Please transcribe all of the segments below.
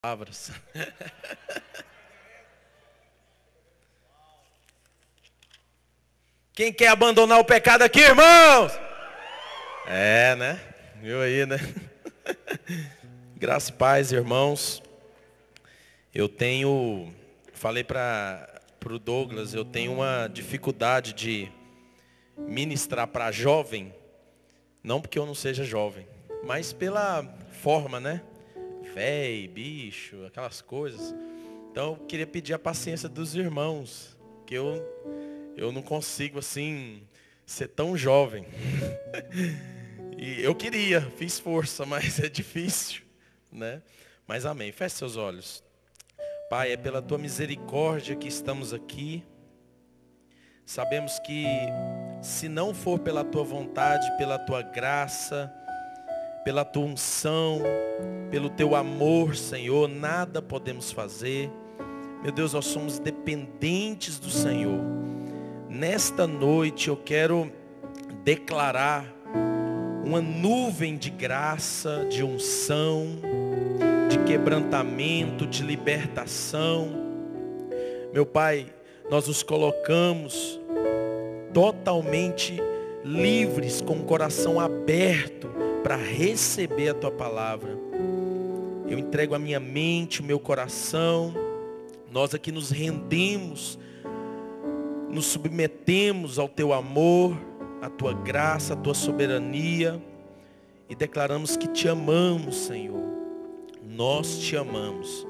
Palavras. Quem quer abandonar o pecado aqui, irmãos? É, né? Viu aí, né? Graça e paz, irmãos. Falei para o Douglas, eu tenho uma dificuldade de ministrar para jovem, não porque eu não seja jovem, mas pela forma, né? Véi, bicho, aquelas coisas. Então eu queria pedir a paciência dos irmãos, que eu não consigo assim ser tão jovem. E eu queria, fiz força, mas é difícil, né? Mas amém. Feche seus olhos. Pai, é pela tua misericórdia que estamos aqui. Sabemos que se não for pela tua vontade, pela tua graça, pela tua unção, pelo teu amor, Senhor, nada podemos fazer. Meu Deus, nós somos dependentes do Senhor. Nesta noite eu quero declarar uma nuvem de graça, de unção, de quebrantamento, de libertação. Meu Pai, nós nos colocamos totalmente livres, com o coração aberto para receber a tua palavra. Eu entrego a minha mente, o meu coração. Nós aqui nos rendemos, nos submetemos ao teu amor, à tua graça, à tua soberania, e declaramos que te amamos, Senhor. Nós te amamos.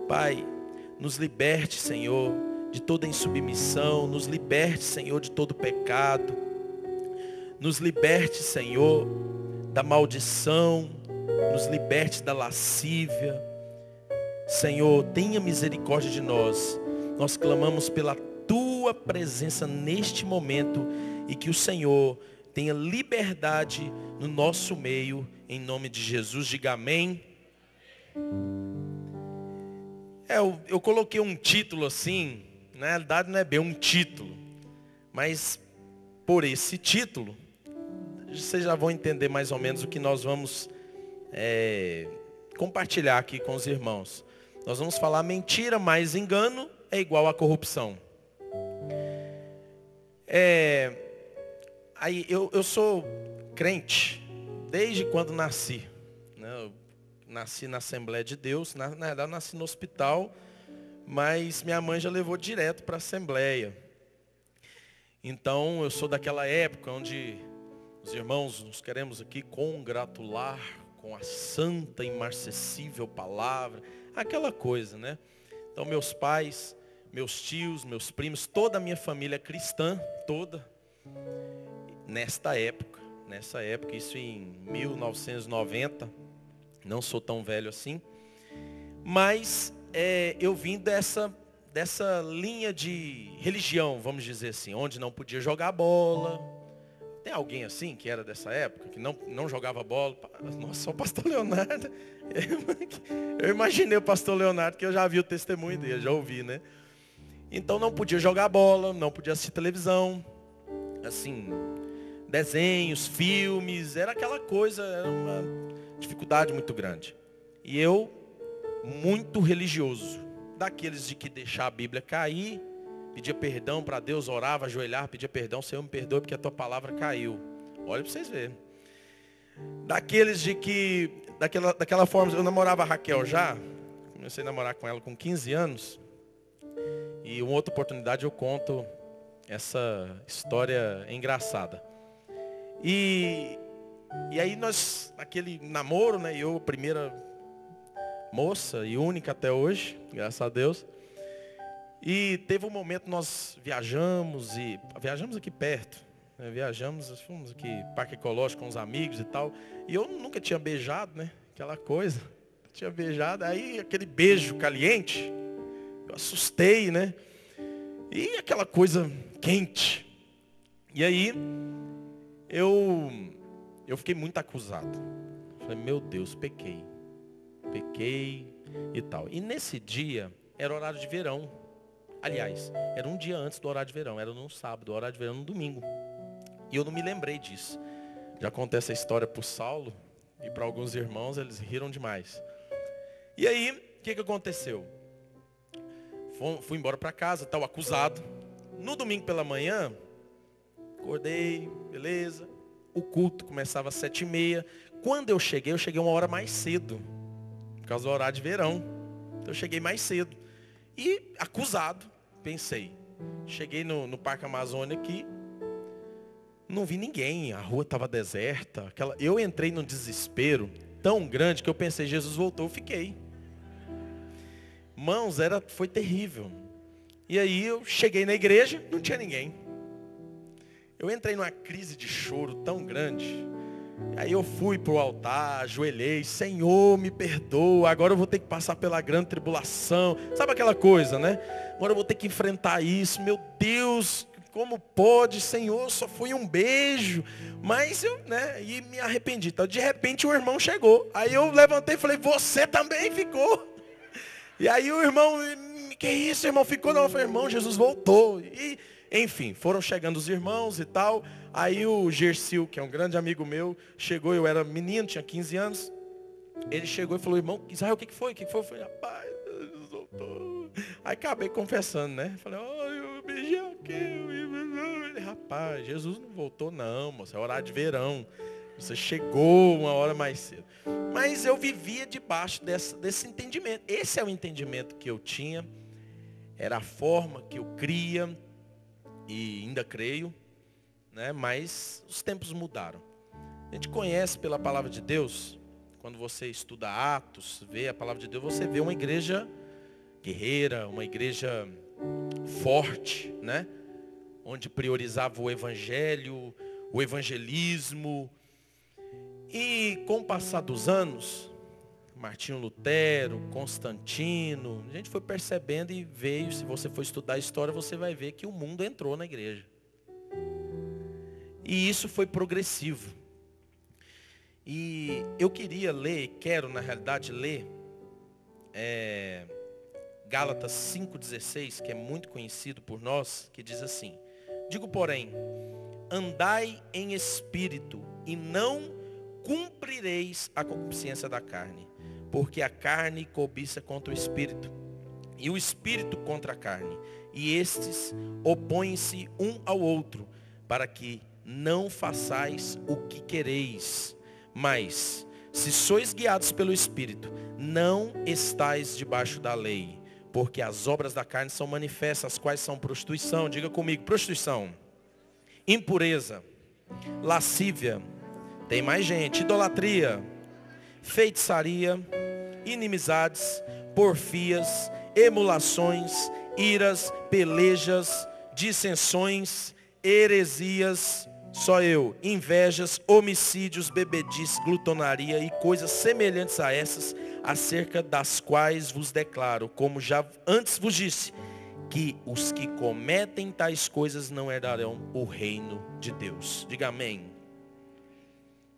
Pai, nos liberte, Senhor, de toda insubmissão, nos liberte, Senhor, de todo pecado, nos liberte, Senhor, da maldição, nos liberte da lascívia. Senhor, tenha misericórdia de nós. Nós clamamos pela tua presença neste momento e que o Senhor tenha liberdade no nosso meio, em nome de Jesus. Diga amém. Eu coloquei um título assim, na realidade não é bem um título, mas por esse título, vocês já vão entender mais ou menos o que nós vamos compartilhar aqui com os irmãos. Nós vamos falar mentira mais engano é igual a corrupção. Eu sou crente desde quando nasci, né? Eu nasci na Assembleia de Deus, na verdade eu nasci no hospital, mas minha mãe já levou direto para a Assembleia. Então eu sou daquela época onde os irmãos nos queremos aqui congratular com a santa e imarcessível palavra, aquela coisa, né? Então meus pais, meus tios, meus primos, toda a minha família cristã, toda, nessa época, isso em 1990, não sou tão velho assim, mas eu vim dessa linha de religião, vamos dizer assim, onde não podia jogar bola. Tem alguém assim que era dessa época, que não jogava bola? Nossa, só o pastor Leonardo. Eu imaginei o pastor Leonardo, que eu já vi o testemunho dele, já ouvi, né? Então não podia jogar bola, não podia assistir televisão, assim, desenhos, filmes, era aquela coisa, era uma dificuldade muito grande. E eu, muito religioso, daqueles de que deixar a Bíblia cair, pedia perdão para Deus, orava, ajoelhava, pedia perdão, Senhor me perdoe porque a tua palavra caiu. Olha para vocês verem. Daqueles de que, daquela forma, eu namorava a Raquel já, comecei a namorar com ela com 15 anos, e uma outra oportunidade eu conto essa história engraçada. E aí nós, naquele namoro, né, eu, primeira moça e única até hoje, graças a Deus. E teve um momento nós viajamos aqui perto, né? Fomos aqui Parque Ecológico com os amigos e tal. E eu nunca tinha beijado, né? Aquela coisa, tinha beijado, aí aquele beijo caliente, eu assustei, né? E aquela coisa quente. E aí eu fiquei muito acusado. Falei, meu Deus, pequei e tal. E nesse dia era horário de verão. Aliás, era um dia antes do horário de verão, era num sábado, horário de verão no domingo. E eu não me lembrei disso. Já contei essa história para o Saulo e para alguns irmãos, eles riram demais. E aí, o que aconteceu? Fui embora para casa, tal, acusado. No domingo pela manhã, acordei, beleza. O culto começava às 7h30. Quando eu cheguei uma hora mais cedo. Por causa do horário de verão. Então eu cheguei mais cedo. E acusado, pensei. Cheguei no Parque Amazônia aqui. Não vi ninguém, a rua estava deserta. Eu entrei num desespero tão grande que eu pensei, Jesus voltou, eu fiquei. Mãos, foi terrível. E aí eu cheguei na igreja, não tinha ninguém. Eu entrei numa crise de choro tão grande. Aí eu fui para o altar, ajoelhei, Senhor, me perdoa, agora eu vou ter que passar pela grande tribulação. Sabe aquela coisa, né? Agora eu vou ter que enfrentar isso, meu Deus, como pode, Senhor, só foi um beijo. Mas eu, e me arrependi. Então, de repente o irmão chegou. Aí eu levantei e falei, você também ficou. E aí o irmão, que isso, irmão, ficou? Não, eu falei, irmão, Jesus voltou. E, enfim, foram chegando os irmãos e tal. Aí o Gersil, que é um grande amigo meu, chegou, eu era menino, tinha 15 anos. Ele chegou e falou, irmão, Israel, o que foi? O que foi? Eu falei, rapaz, Jesus voltou. Aí acabei confessando, né? Falei, eu beijei aquele. Ele, rapaz, Jesus não voltou não, moço, é horário de verão. Você chegou uma hora mais cedo. Mas eu vivia debaixo desse entendimento. Esse é o entendimento que eu tinha. Era a forma que eu cria e ainda creio. Né? Mas os tempos mudaram. A gente conhece pela palavra de Deus. Quando você estuda Atos, vê a palavra de Deus, você vê uma igreja guerreira, uma igreja forte, né? Onde priorizava o evangelho, o evangelismo. E com o passar dos anos, Martinho Lutero, Constantino, a gente foi percebendo e veio, se você for estudar a história, você vai ver que o mundo entrou na igreja. E isso foi progressivo. E eu queria ler, quero na realidade ler, Gálatas 5,16, que é muito conhecido por nós, que diz assim, digo porém, andai em espírito e não cumprireis a concupiscência da carne, porque a carne cobiça contra o espírito, e o espírito contra a carne, e estes opõem-se um ao outro, para que não façais o que quereis. Mas, se sois guiados pelo espírito, não estais debaixo da lei, porque as obras da carne são manifestas, as quais são prostituição, diga comigo, prostituição, impureza, lascívia, tem mais gente, idolatria, feitiçaria, inimizades, porfias, emulações, iras, pelejas, dissensões, heresias, invejas, homicídios, bebedice, glutonaria e coisas semelhantes a essas, acerca das quais vos declaro, como já antes vos disse, que os que cometem tais coisas não herdarão o reino de Deus. Diga amém.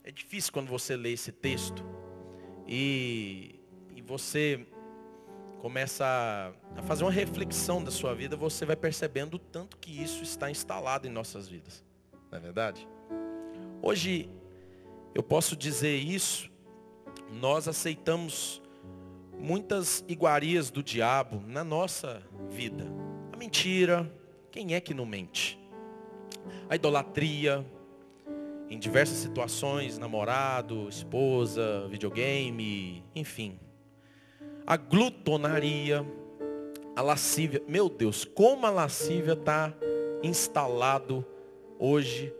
É difícil quando você lê esse texto e você começa a fazer uma reflexão da sua vida, você vai percebendo o tanto que isso está instalado em nossas vidas. Não é verdade? Hoje, eu posso dizer isso, nós aceitamos muitas iguarias do diabo na nossa vida. A mentira, quem é que não mente? A idolatria, em diversas situações, namorado, esposa, videogame, enfim. A glutonaria, a lascívia. Meu Deus, como a lascívia está instalado hoje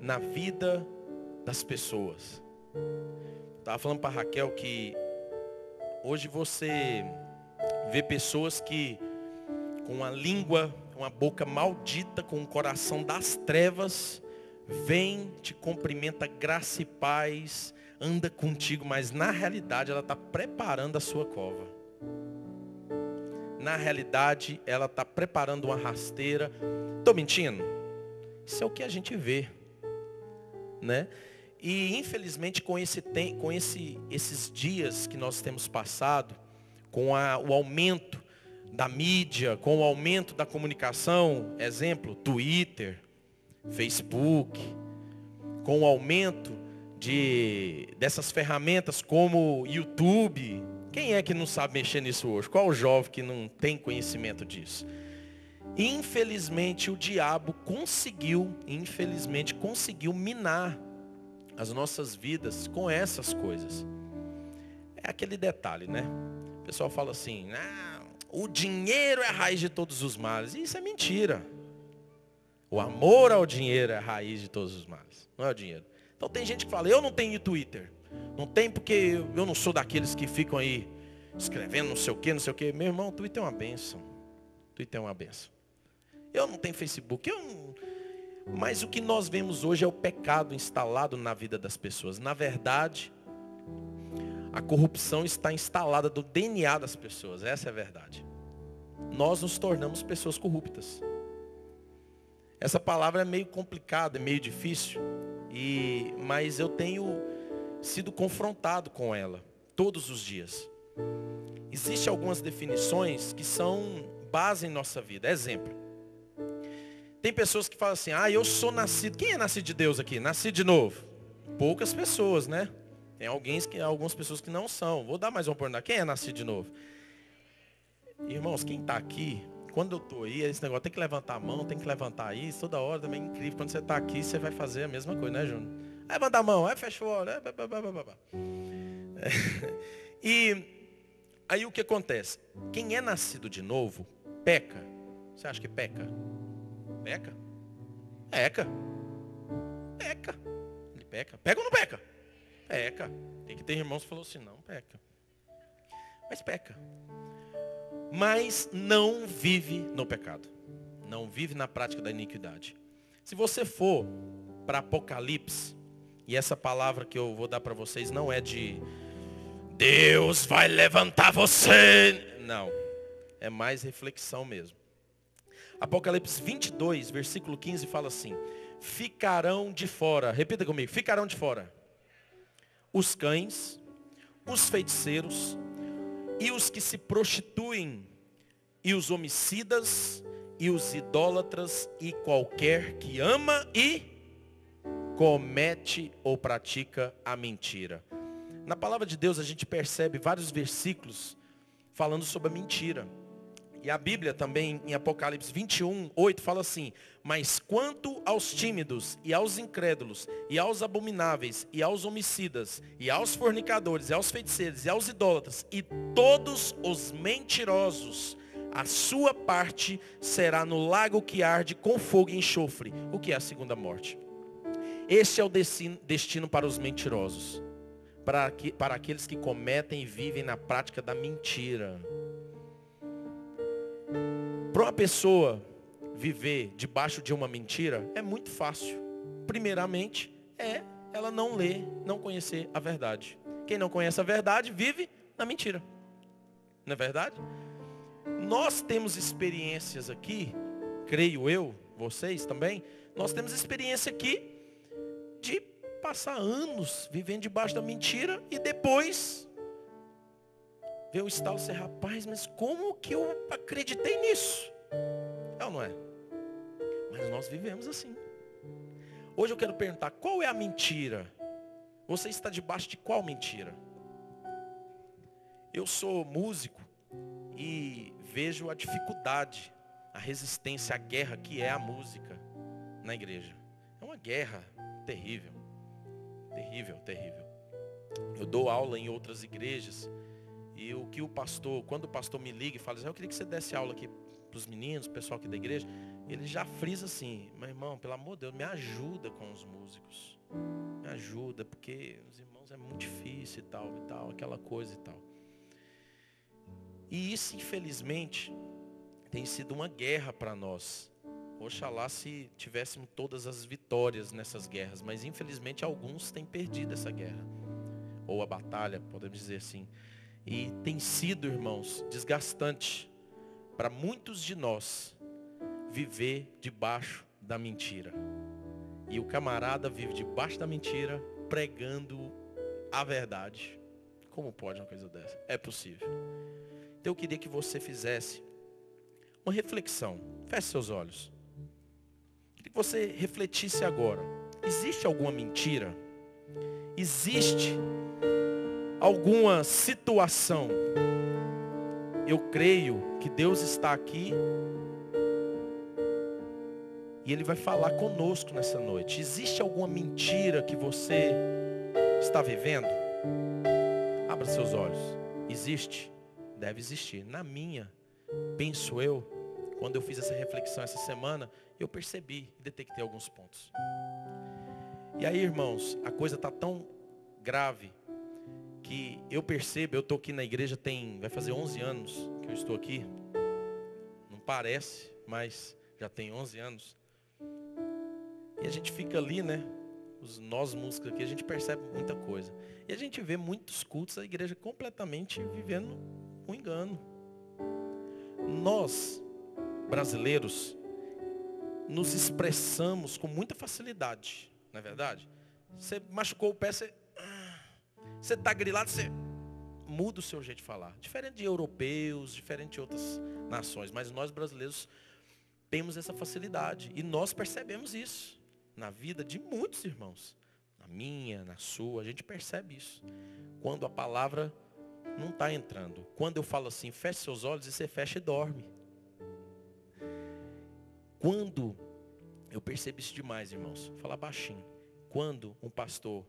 na vida das pessoas. Estava falando para a Raquel que hoje você vê pessoas que com a língua, uma boca maldita, com o coração das trevas, vem, te cumprimenta, graça e paz, anda contigo, mas na realidade ela está preparando a sua cova. Na realidade ela está preparando uma rasteira. Estou mentindo? Isso é o que a gente vê, né? E infelizmente com esses dias que nós temos passado, com o aumento da mídia, com o aumento da comunicação, exemplo, Twitter, Facebook, com o aumento dessas ferramentas como YouTube, Quem é que não sabe mexer nisso hoje? Qual o jovem que não tem conhecimento disso? Infelizmente o diabo conseguiu minar as nossas vidas com essas coisas. É aquele detalhe, né? O pessoal fala assim, o dinheiro é a raiz de todos os males. Isso é mentira. O amor ao dinheiro é a raiz de todos os males. Não é o dinheiro. Então tem gente que fala, eu não tenho Twitter. Não tem porque eu não sou daqueles que ficam aí escrevendo não sei o que. Meu irmão, Twitter é uma bênção. Twitter é uma bênção. Eu não tenho Facebook. Mas o que nós vemos hoje é o pecado instalado na vida das pessoas. Na verdade, a corrupção está instalada do DNA das pessoas. Essa é a verdade. Nós nos tornamos pessoas corruptas. Essa palavra é meio complicada, é meio difícil. Mas eu tenho sido confrontado com ela todos os dias. Existem algumas definições que são base em nossa vida. Exemplo. Tem pessoas que falam assim, eu sou nascido. Quem é nascido de Deus aqui? Nascido de novo? Poucas pessoas, né? Tem algumas pessoas que não são. Vou dar mais uma oportunidade. Quem é nascido de novo? Irmãos, quem está aqui, quando eu estou aí, esse negócio tem que levantar a mão, tem que levantar isso, toda hora também é incrível. Quando você está aqui, você vai fazer a mesma coisa, né, Júnior? Aí levanta a mão, aí fecha o olho. E aí o que acontece? Quem é nascido de novo, peca. Você acha que peca? Peca? Peca. Peca. Ele peca. Peca ou não peca? Peca. Tem que ter irmãos que falou assim, não peca. Mas peca. Mas não vive no pecado. Não vive na prática da iniquidade. Se você for para Apocalipse, e essa palavra que eu vou dar para vocês não é de Deus vai levantar você. Não. É mais reflexão mesmo. Apocalipse 22, versículo 15 fala assim: ficarão de fora, repita comigo, ficarão de fora os cães, os feiticeiros, e os que se prostituem, e os homicidas, e os idólatras, e qualquer que ama e comete ou pratica a mentira. Na palavra de Deus a gente percebe vários versículos falando sobre a mentira. E a Bíblia também, em Apocalipse 21, 8, fala assim: mas quanto aos tímidos, e aos incrédulos, e aos abomináveis, e aos homicidas, e aos fornicadores, e aos feiticeiros, e aos idólatras, e todos os mentirosos, a sua parte será no lago que arde com fogo e enxofre. O que é a segunda morte? Este é o destino para os mentirosos, para aqueles que cometem e vivem na prática da mentira. Para uma pessoa viver debaixo de uma mentira é muito fácil. Primeiramente, ela não ler, não conhecer a verdade. Quem não conhece a verdade vive na mentira. Não é verdade? Nós temos experiências aqui, creio eu, vocês também, nós temos experiência aqui de passar anos vivendo debaixo da mentira e depois ver o estalo ser, rapaz, mas como que eu acreditei nisso? É ou não é? Mas nós vivemos assim. Hoje eu quero perguntar, qual é a mentira? Você está debaixo de qual mentira? Eu sou músico e vejo a dificuldade, a resistência, a guerra que é a música na igreja. É uma guerra terrível. Terrível, terrível. Eu dou aula em outras igrejas. E o que quando o pastor me liga e fala assim, eu queria que você desse aula aqui para os meninos, o pessoal aqui da igreja, ele já frisa assim, meu irmão, pelo amor de Deus, me ajuda com os músicos. Me ajuda, porque os irmãos é muito difícil e tal, aquela coisa e tal. E isso, infelizmente, tem sido uma guerra para nós. Oxalá se tivéssemos todas as vitórias nessas guerras, mas infelizmente alguns têm perdido essa guerra. Ou a batalha, podemos dizer assim. E tem sido, irmãos, desgastante para muitos de nós viver debaixo da mentira. E o camarada vive debaixo da mentira, pregando a verdade. Como pode uma coisa dessa? É possível. Então eu queria que você fizesse uma reflexão. Feche seus olhos. Queria que você refletisse agora. Existe alguma mentira? Existe alguma situação, eu creio que Deus está aqui e Ele vai falar conosco nessa noite. Existe alguma mentira que você está vivendo? Abra seus olhos. Existe? Deve existir. Na minha, penso eu, quando eu fiz essa reflexão essa semana, eu percebi e detectei alguns pontos. E aí, irmãos, a coisa está tão grave que eu percebo, eu estou aqui na igreja vai fazer 11 anos que eu estou aqui. Não parece, mas já tem 11 anos. E a gente fica ali, né? Nós músicos aqui, a gente percebe muita coisa. E a gente vê muitos cultos, a igreja completamente vivendo um engano. Nós, brasileiros, nos expressamos com muita facilidade, não é verdade? Você machucou o pé, você está grilado, você muda o seu jeito de falar. Diferente de europeus, diferente de outras nações. Mas nós brasileiros temos essa facilidade. E nós percebemos isso na vida de muitos irmãos. Na minha, na sua, a gente percebe isso. Quando a palavra não está entrando. Quando eu falo assim, feche seus olhos, e você fecha e dorme. Quando, eu percebo isso demais, irmãos. Vou falar baixinho. Quando um pastor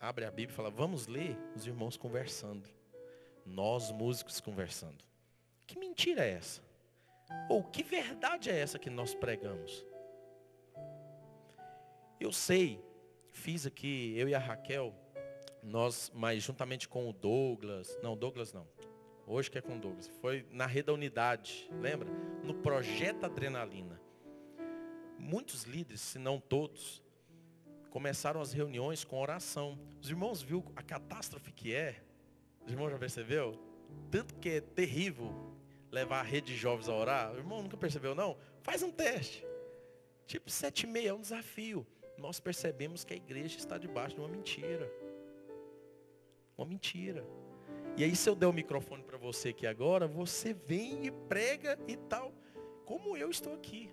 abre a Bíblia e fala, vamos ler, os irmãos conversando. Nós músicos conversando. Que mentira é essa? Ou que verdade é essa que nós pregamos? Eu sei, fiz aqui, eu e a Raquel, nós, mas juntamente com o Douglas, não, hoje que é com o Douglas, foi na Rede da Unidade, lembra? No Projeto Adrenalina. Muitos líderes, se não todos, começaram as reuniões com oração. Os irmãos viram a catástrofe que é? Os irmãos já percebeu? Tanto que é terrível levar a rede de jovens a orar. O irmão nunca percebeu, não? Faz um teste. Tipo 7:30, é um desafio. Nós percebemos que a igreja está debaixo de uma mentira. Uma mentira. E aí se eu der o microfone para você aqui agora, você vem e prega e tal. Como eu estou aqui.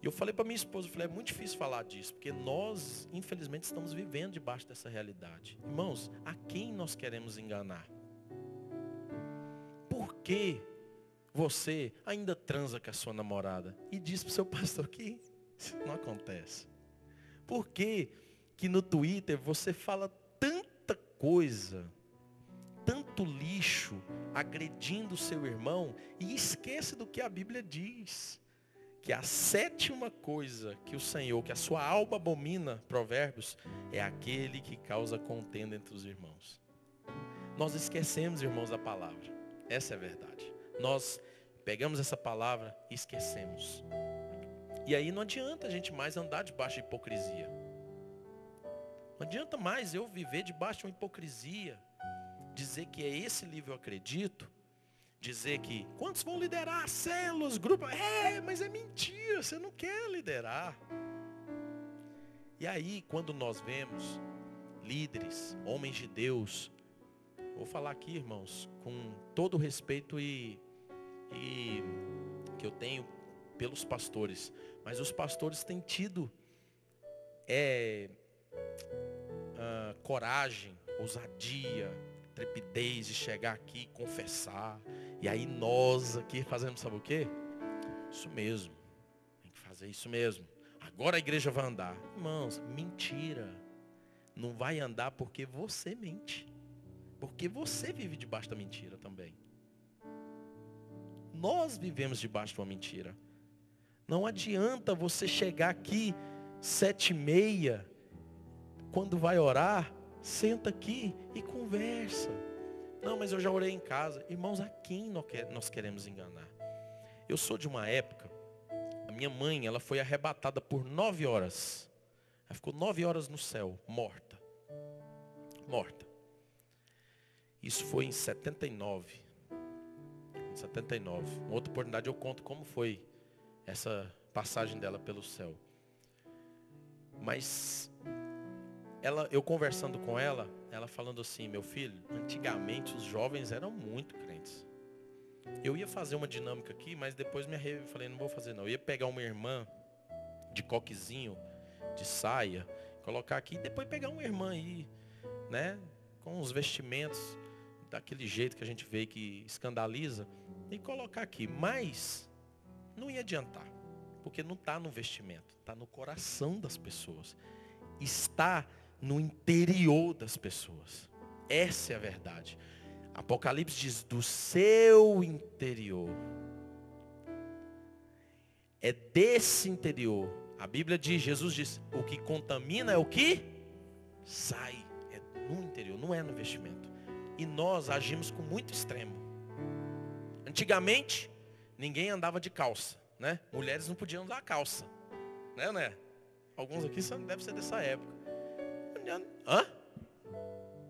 E eu falei para minha esposa, é muito difícil falar disso. Porque nós, infelizmente, estamos vivendo debaixo dessa realidade. Irmãos, a quem nós queremos enganar? Por que você ainda transa com a sua namorada? E diz para o seu pastor que isso não acontece. Por que no Twitter você fala tanta coisa, tanto lixo, agredindo o seu irmão e esquece do que a Bíblia diz? Que a sétima coisa que o Senhor, que a sua alma abomina, Provérbios, é aquele que causa contenda entre os irmãos. Nós esquecemos, irmãos, a palavra. Essa é a verdade. Nós pegamos essa palavra e esquecemos. E aí não adianta a gente mais andar debaixo de hipocrisia. Não adianta mais eu viver debaixo de uma hipocrisia. Dizer que é esse livro eu acredito. Dizer que quantos vão liderar células, grupos. Mas é mentira, você não quer liderar. E aí quando nós vemos líderes, homens de Deus. Vou falar aqui, irmãos, com todo o respeito e que eu tenho pelos pastores. Mas os pastores têm tido coragem, ousadia, trepidez de chegar aqui e confessar. E aí nós aqui fazemos, sabe o quê? Isso mesmo. Tem que fazer isso mesmo. Agora a igreja vai andar. Irmãos, mentira. Não vai andar porque você mente. Porque você vive debaixo da mentira também. Nós vivemos debaixo de uma mentira. Não adianta você chegar aqui 7:30, quando vai orar, senta aqui e conversa. Não, mas eu já orei em casa. Irmãos, a quem nós queremos enganar? Eu sou de uma época, a minha mãe, ela foi arrebatada por 9 horas. Ela ficou 9 horas no céu, morta. Morta. Isso foi em 79. Em 79. Uma outra oportunidade eu conto como foi essa passagem dela pelo céu. Mas eu conversando com ela, ela falando assim, meu filho, antigamente os jovens eram muito crentes. Eu ia fazer uma dinâmica aqui, mas depois me arrependi, falei, não vou fazer não. Eu ia pegar uma irmã de coquezinho, de saia, colocar aqui, e depois pegar uma irmã aí, né, com os vestimentos, daquele jeito que a gente vê que escandaliza, e colocar aqui. Mas não ia adiantar, porque não está no vestimento, está no coração das pessoas. Está no interior das pessoas. Essa é a verdade. Apocalipse diz, do seu interior. É desse interior. A Bíblia diz, Jesus diz, o que contamina é o que sai. É no interior, não é no vestimento. E nós agimos com muito extremo. Antigamente, ninguém andava de calça, né? Mulheres não podiam usar calça, né? Alguns aqui devem ser dessa época. Hã?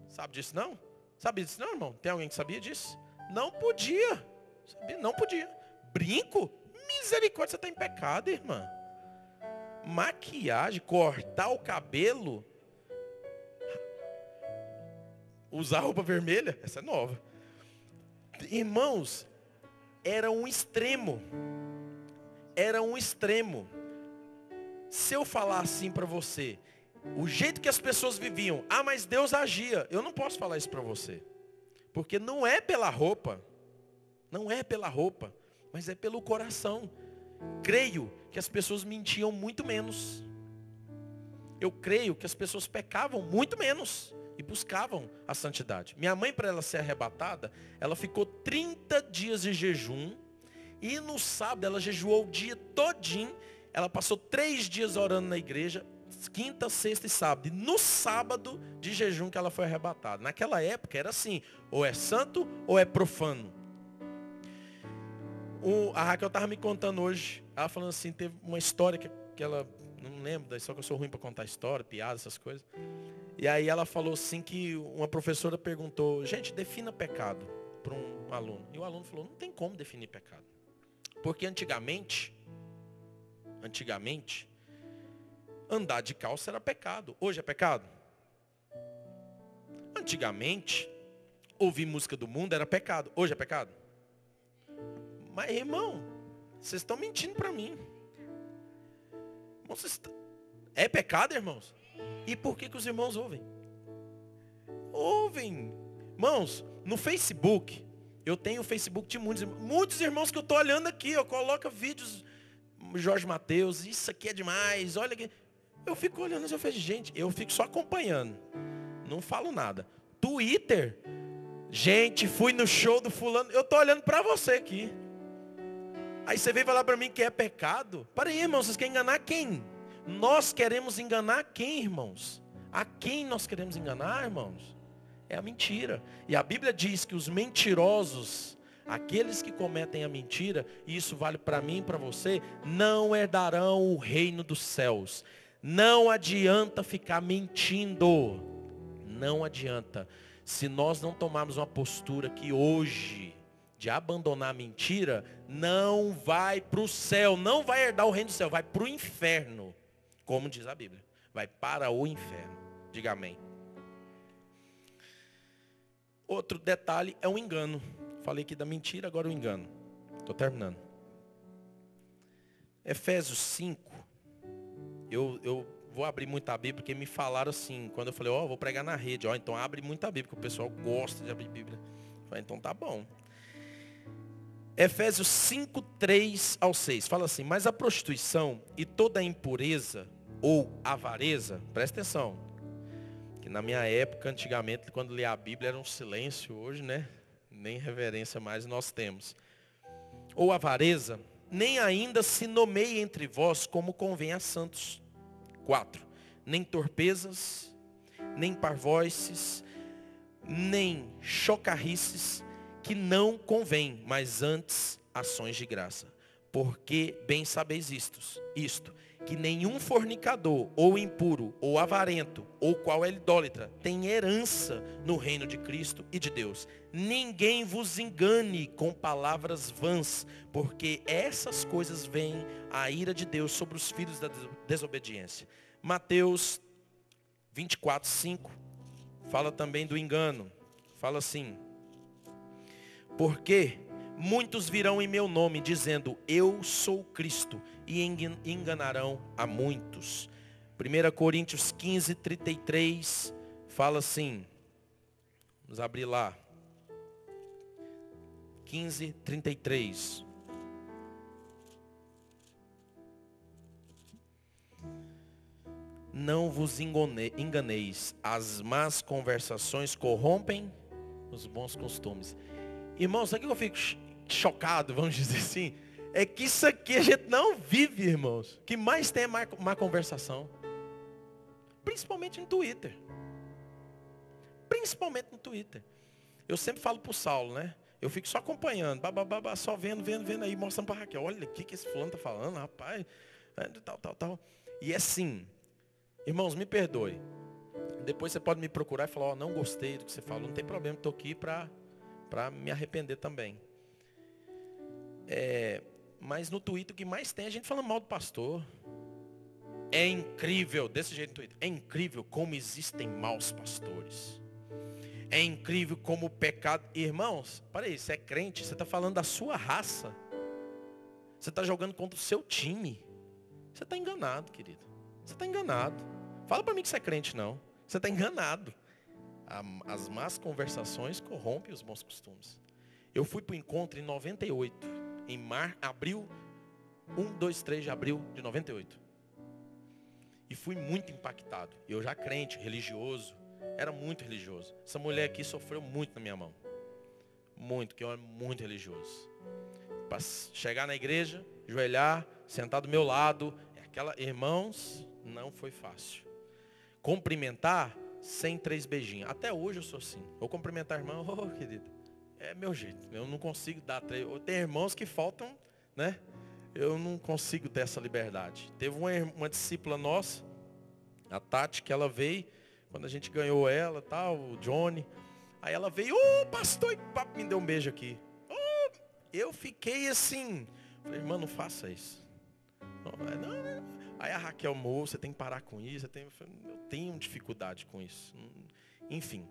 Sabe disso não? Sabia disso não, irmão? Tem alguém que sabia disso? Não podia. Sabia? Não podia. Brinco? Misericórdia, você está em pecado, irmã. Maquiagem, cortar o cabelo, usar roupa vermelha, essa é nova. Irmãos, era um extremo. Era um extremo. Se eu falar assim para você, o jeito que as pessoas viviam, mas Deus agia, eu não posso falar isso para você. Porque não é pela roupa, não é pela roupa, mas é pelo coração. Creio que as pessoas mentiam muito menos. Eu creio que as pessoas pecavam muito menos e buscavam a santidade. Minha mãe, para ela ser arrebatada, ela ficou 30 dias de jejum. E no sábado ela jejuou o dia todinho. Ela passou 3 dias orando na igreja, quinta, sexta e sábado. E no sábado de jejum que ela foi arrebatada. Naquela época era assim, ou é santo ou é profano. A Raquel estava me contando hoje, ela falando assim, teve uma história que ela, não lembro, só que eu sou ruim para contar história, piada, essas coisas. E aí ela falou assim que uma professora perguntou, gente, defina pecado para um aluno. E o aluno falou, não tem como definir pecado. Porque antigamente, andar de calça era pecado. Hoje é pecado? Antigamente, ouvir música do mundo era pecado. Hoje é pecado? Mas, irmão, vocês estão mentindo para mim. É pecado, irmãos? E por que os irmãos ouvem? Ouvem. Irmãos, no Facebook, eu tenho o Facebook de muitos irmãos que eu estou olhando aqui. Eu coloco vídeos, Jorge Mateus, isso aqui é demais, olha aqui. Eu fico olhando, eu falei, gente, eu fico só acompanhando. Não falo nada. Twitter, gente, fui no show do fulano. Eu estou olhando para você aqui. Aí você veio falar para mim que é pecado. Para aí, irmãos, vocês querem enganar quem? Nós queremos enganar quem, irmãos? A quem nós queremos enganar, irmãos? É a mentira. E a Bíblia diz que os mentirosos, aqueles que cometem a mentira, e isso vale para mim e para você, não herdarão o reino dos céus. Não adianta ficar mentindo. Não adianta. Se nós não tomarmos uma postura que hoje, de abandonar a mentira, não vai para o céu, não vai herdar o reino do céu, vai para o inferno. Como diz a Bíblia. Vai para o inferno. Diga amém. Outro detalhe é o engano. Falei aqui da mentira, agora o engano. Estou terminando. Efésios 5. Eu vou abrir muito a Bíblia, porque me falaram assim, quando eu falei, vou pregar na rede. Então abre muito a Bíblia, porque o pessoal gosta de abrir Bíblia. Eu falei, então tá bom. Efésios 5, 3 ao 6. Fala assim, mas a prostituição e toda a impureza ou avareza, presta atenção, que na minha época, antigamente, quando lia a Bíblia era um silêncio, hoje, né? Nem reverência mais nós temos. Ou avareza, nem ainda se nomeie entre vós como convém a santos. 4. Nem torpezas, nem parvoices, nem chocarrices, que não convém, mas antes ações de graça. Porque bem sabeis isto, que nenhum fornicador, ou impuro, ou avarento, ou qual é idólatra, tem herança no reino de Cristo e de Deus. Ninguém vos engane com palavras vãs, porque essas coisas vêm a ira de Deus sobre os filhos da desobediência. Mateus 24, 5, fala também do engano. Fala assim, porque muitos virão em meu nome, dizendo, eu sou Cristo, e enganarão a muitos. 1 Coríntios 15, 33, fala assim, Vamos abrir lá. 15:33. Não vos enganeis, as más conversações corrompem os bons costumes. Irmão, sabe o que eu fico chocado, vamos dizer assim? É que isso aqui a gente não vive, irmãos. O que mais tem é má conversação. Principalmente no Twitter. Principalmente no Twitter. Eu sempre falo pro Saulo, né? Eu fico só acompanhando, só vendo aí, mostrando pra Raquel. Olha o que esse fulano tá falando, rapaz. Tal. E é assim, irmãos, me perdoe. Depois você pode me procurar e falar, ó, não gostei do que você falou. Não tem problema, estou aqui para me arrepender também. Mas no Twitter o que mais tem é a gente falando mal do pastor. É incrível, desse jeito no Twitter, é incrível como existem maus pastores. É incrível como o pecado... Irmãos, para aí, você é crente, você está falando da sua raça. Você está jogando contra o seu time. Você está enganado, querido. Você está enganado. Fala para mim que você é crente, não. Você está enganado. As más conversações corrompem os bons costumes. Eu fui para o encontro em 98. Em abril, 3 de abril de 98. E fui muito impactado. Eu já crente, religioso. Era muito religioso. Essa mulher aqui sofreu muito na minha mão. Muito, que eu era muito religioso. Para chegar na igreja, joelhar, sentar do meu lado. Irmãos, não foi fácil. Cumprimentar sem 3 beijinhos. Até hoje eu sou assim. Eu cumprimentar a irmã, querido, é meu jeito. Eu não consigo dar 3. Tem irmãos que faltam, né? Eu não consigo ter essa liberdade. Teve uma discípula nossa, a Tati, que ela veio, quando a gente ganhou ela, tal, o Johnny. Aí ela veio, pastor, e papo, me deu um beijo aqui. Eu fiquei assim. Falei, irmã, não faça isso. Não. Aí a Raquel, você tem que parar com isso. Eu tenho dificuldade com isso. Enfim.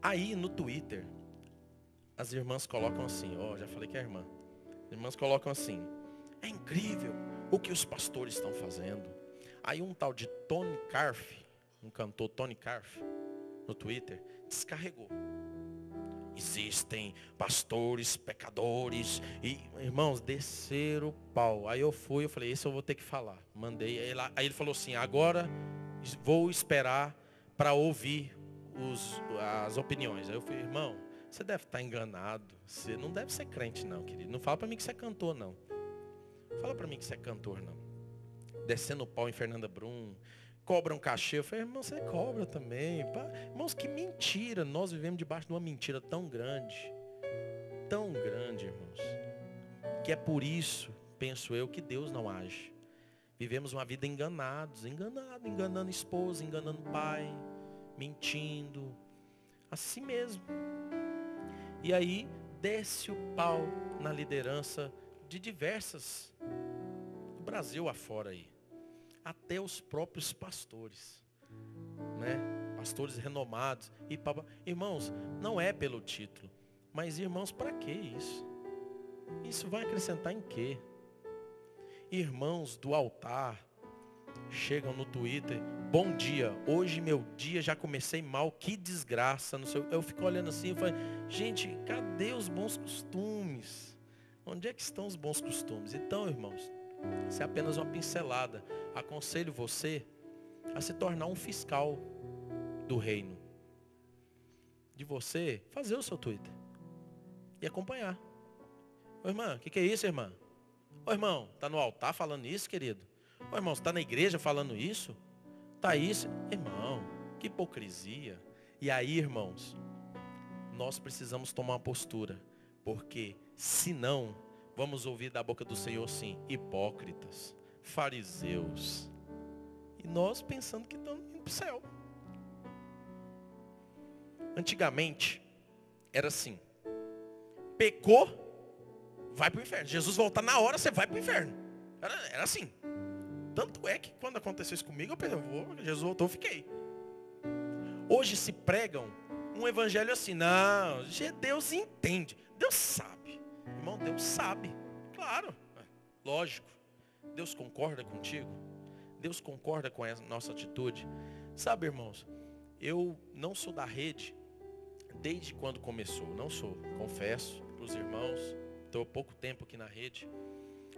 Aí no Twitter, as irmãs colocam assim, já falei que é irmã. As irmãs colocam assim, é incrível o que os pastores estão fazendo. Aí um tal de Tony Carf, um cantor Tony Carf, no Twitter, descarregou. Existem pastores, pecadores. E, irmãos, desceram o pau. Aí eu falei, esse eu vou ter que falar. Mandei. Aí ele falou assim, agora vou esperar para ouvir as opiniões. Aí eu falei, irmão, você deve estar enganado. Você não deve ser crente não, querido. Não fala para mim que você é cantor, não. Fala para mim que você é cantor, não. Descendo o pau em Fernanda Brum. Cobra um cachê. Eu falei, irmão, você cobra também. Irmãos, que mentira. Nós vivemos debaixo de uma mentira tão grande. Tão grande, irmãos. Que é por isso, penso eu, que Deus não age. Vivemos uma vida enganados. Enganando esposa, enganando pai. Mentindo. Assim mesmo. E aí, desce o pau na liderança de diversas. Do Brasil afora aí. Até os próprios pastores, né? Pastores renomados. Irmãos, não é pelo título. Mas irmãos, para que isso? Isso vai acrescentar em quê? Irmãos do altar chegam no Twitter, bom dia, hoje meu dia já comecei mal, que desgraça. Eu fico olhando assim e falo, gente, cadê os bons costumes? Onde é que estão os bons costumes? Então, irmãos, isso é apenas uma pincelada. Aconselho você a se tornar um fiscal do reino. De você fazer o seu Twitter. E acompanhar. Ô irmã, o que é isso, irmã? Ô irmão, está no altar falando isso, querido? Ô irmão, você está na igreja falando isso? Está isso? Irmão, que hipocrisia. E aí, irmãos, nós precisamos tomar uma postura. Porque, senão, vamos ouvir da boca do Senhor assim, hipócritas, fariseus. E nós pensando que estamos indo para o céu. Antigamente, era assim. Pecou, vai para o inferno. Jesus voltar na hora, você vai para o inferno. Era assim. Tanto é que quando aconteceu isso comigo, eu pensei, Jesus voltou, eu fiquei. Hoje se pregam um evangelho assim, não, Deus entende. Deus sabe. Irmão, Deus sabe. Claro, lógico. Deus concorda contigo. Deus concorda com a nossa atitude. Sabe, irmãos, eu não sou da rede, desde quando começou. Não sou, confesso para os irmãos. Estou há pouco tempo aqui na rede.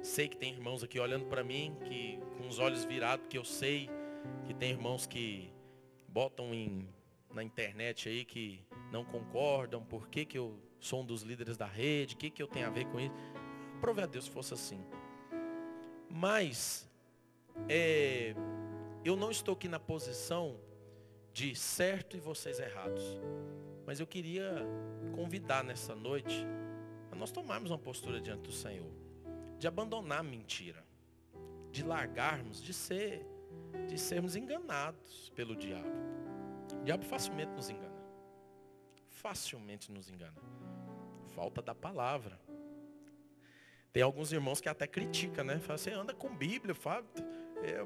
Sei que tem irmãos aqui olhando para mim, que com os olhos virados, porque eu sei que tem irmãos que botam na internet aí que não concordam, por que eu sou um dos líderes da rede, o que eu tenho a ver com isso. Prove a Deus se fosse assim. Mas, eu não estou aqui na posição de certo e vocês errados. Mas eu queria convidar nessa noite a nós tomarmos uma postura diante do Senhor. De abandonar a mentira. De largarmos, de sermos enganados pelo diabo. O diabo facilmente nos engana. Facilmente nos engana. Falta da palavra. Tem alguns irmãos que até criticam, né? Falam, você anda com Bíblia, fala.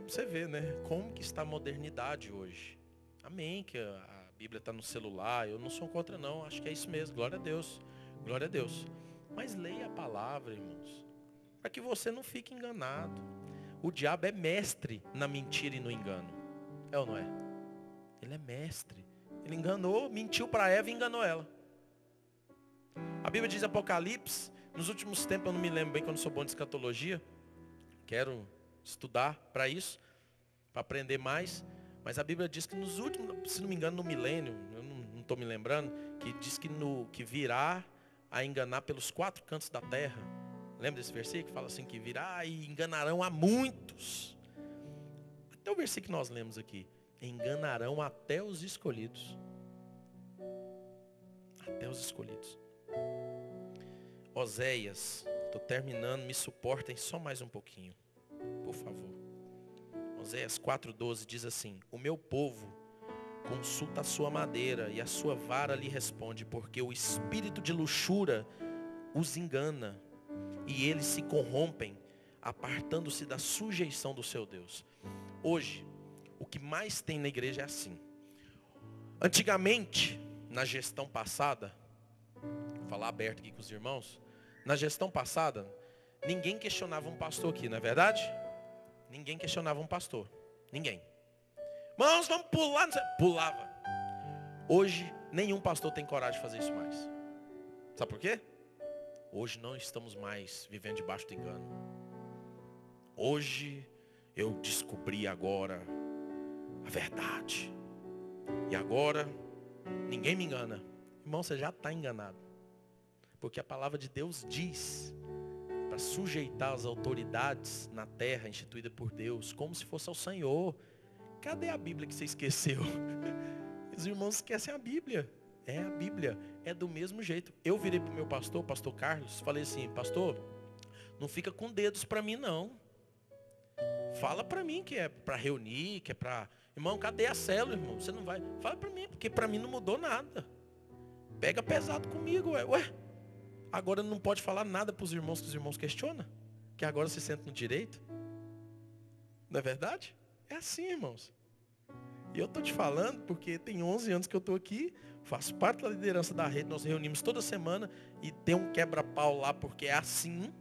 Você vê, né? Como que está a modernidade hoje. Amém, que a Bíblia está no celular. Eu não sou contra não, acho que é isso mesmo. Glória a Deus. Glória a Deus. Mas leia a palavra, irmãos. Para que você não fique enganado. O diabo é mestre na mentira e no engano. É ou não é? Ele é mestre. Ele enganou, mentiu para Eva e enganou ela. A Bíblia diz em Apocalipse, nos últimos tempos, eu não me lembro bem, que eu não sou bom de escatologia. Quero estudar para isso, para aprender mais. Mas a Bíblia diz que nos últimos, se não me engano, no milênio, eu não estou me lembrando, que diz que virá a enganar pelos 4 cantos da terra. Lembra desse versículo que fala assim, que virá e enganarão a muitos. Até o versículo que nós lemos aqui. Enganarão até os escolhidos. Até os escolhidos. Oséias, estou terminando, me suportem só mais um pouquinho. Por favor. Oséias 4,12 diz assim, o meu povo consulta a sua madeira e a sua vara lhe responde, porque o espírito de luxúria os engana. E eles se corrompem, apartando-se da sujeição do seu Deus. Hoje, o que mais tem na igreja é assim. Antigamente, na gestão passada, vou falar aberto aqui com os irmãos. Na gestão passada, ninguém questionava um pastor aqui, não é verdade? Ninguém questionava um pastor. Ninguém. Irmãos, vamos pular. Pulava. Hoje, nenhum pastor tem coragem de fazer isso mais. Sabe por quê? Hoje não estamos mais vivendo debaixo do engano. Hoje eu descobri agora a verdade. E agora ninguém me engana. Irmão, você já está enganado. Porque a palavra de Deus diz para sujeitar as autoridades na terra instituída por Deus, como se fosse ao Senhor. Cadê a Bíblia que você esqueceu? Os irmãos esquecem a Bíblia. É a Bíblia, é do mesmo jeito. Eu virei para o meu pastor, o pastor Carlos, falei assim, pastor, não fica com dedos para mim não. Fala para mim que é para reunir, que é para... Irmão, cadê a célula, irmão? Você não vai... Fala para mim, porque para mim não mudou nada. Pega pesado comigo, ué. Agora não pode falar nada para os irmãos que os irmãos questionam? Que agora se sente no direito? Não é verdade? É assim, irmãos. E eu estou te falando porque tem 11 anos que eu estou aqui, faço parte da liderança da rede, nós reunimos toda semana e tem um quebra-pau lá porque é assim.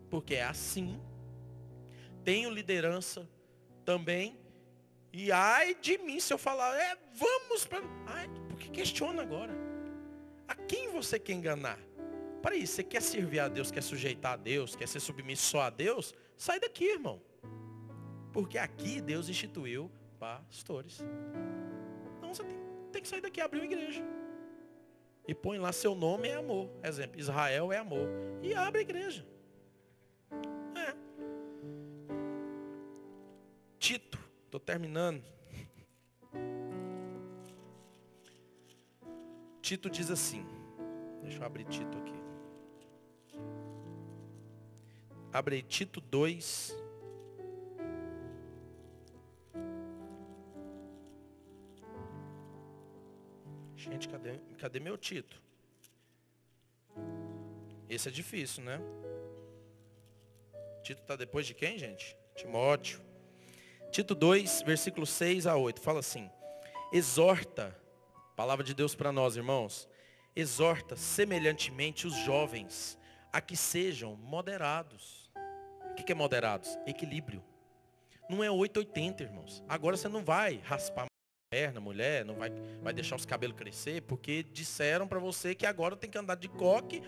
Porque é assim. Tenho liderança também. E ai de mim se eu falar, vamos para... Ai, porque questiona agora. A quem você quer enganar? Para isso, você quer servir a Deus, quer sujeitar a Deus, quer ser submisso só a Deus? Sai daqui, irmão. Porque aqui Deus instituiu pastores. Então você tem que sair daqui e abrir uma igreja. E põe lá seu nome é amor. Exemplo, Israel é amor. E abre a igreja. Tito, estou terminando. Tito diz assim. Deixa eu abrir Tito aqui. Abre aí, Tito 2. Gente, cadê meu Tito? Esse é difícil, né? Tito está depois de quem, gente? Timóteo. Tito 2, versículo 6 a 8. Fala assim. Exorta, palavra de Deus para nós, irmãos. Exorta semelhantemente os jovens a que sejam moderados. O que é moderados? Equilíbrio. Não é 880, irmãos. Agora você não vai raspar perna, mulher, não vai deixar os cabelos crescer, porque disseram para você que agora tem que andar de coque.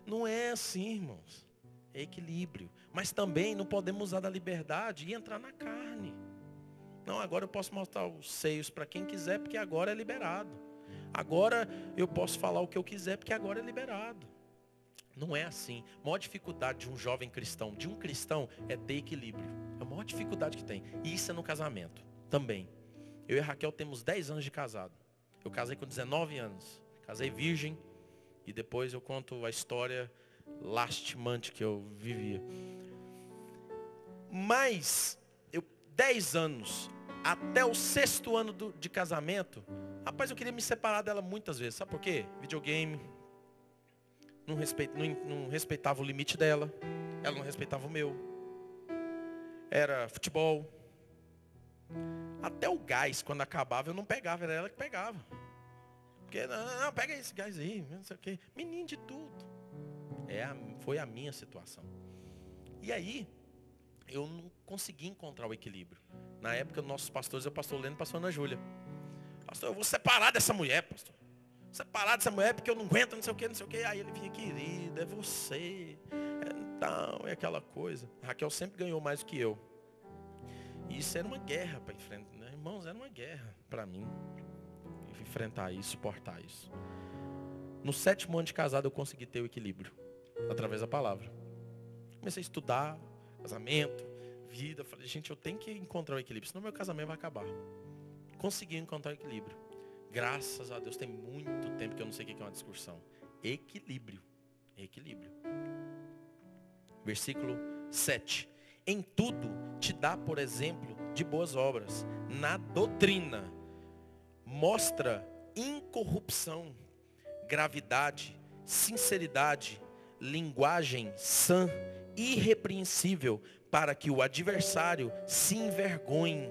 Não é assim, irmãos. É equilíbrio. Mas também não podemos usar da liberdade e entrar na carne. Não, agora eu posso mostrar os seios para quem quiser, porque agora é liberado. Agora eu posso falar o que eu quiser, porque agora é liberado. Não é assim. A maior dificuldade de um jovem cristão, de um cristão, é ter equilíbrio. É a maior dificuldade que tem. E isso é no casamento também. Eu e a Raquel temos 10 anos de casado. Eu casei com 19 anos. Casei virgem. E depois eu conto a história lastimante que eu vivia. Mas, 10 anos, até o 6º ano de casamento, rapaz, eu queria me separar dela muitas vezes. Sabe por quê? Videogame. Não respeitava o limite dela. Ela não respeitava o meu. Era futebol. Até o gás, quando acabava, eu não pegava. Era ela que pegava. Porque, não, pega esse gás aí. Não sei o quê. Menino de tudo. Foi a minha situação. E aí, eu não consegui encontrar o equilíbrio. Na época, nossos pastores, o pastor Leno e a pastor Ana Júlia. Pastor, eu vou separar dessa mulher, pastor. Separar dessa mulher porque eu não aguento, não sei o que, não sei o que. Aí ele vinha, querida, é você. Então, é aquela coisa. A Raquel sempre ganhou mais do que eu. E isso era uma guerra para enfrentar. Né? Irmãos, era uma guerra para mim. Enfrentar isso, suportar isso. No 7º ano de casado eu consegui ter o equilíbrio. Através da palavra. Comecei a estudar, casamento, vida. Falei, gente, eu tenho que encontrar o equilíbrio, senão meu casamento vai acabar. Consegui encontrar o equilíbrio. Graças a Deus, tem muito tempo que eu não sei o que é uma discussão. Equilíbrio. Equilíbrio. Versículo 7. Em tudo te dá, por exemplo, de boas obras. Na doutrina, mostra incorrupção, gravidade, sinceridade, linguagem sã, irrepreensível, para que o adversário se envergonhe,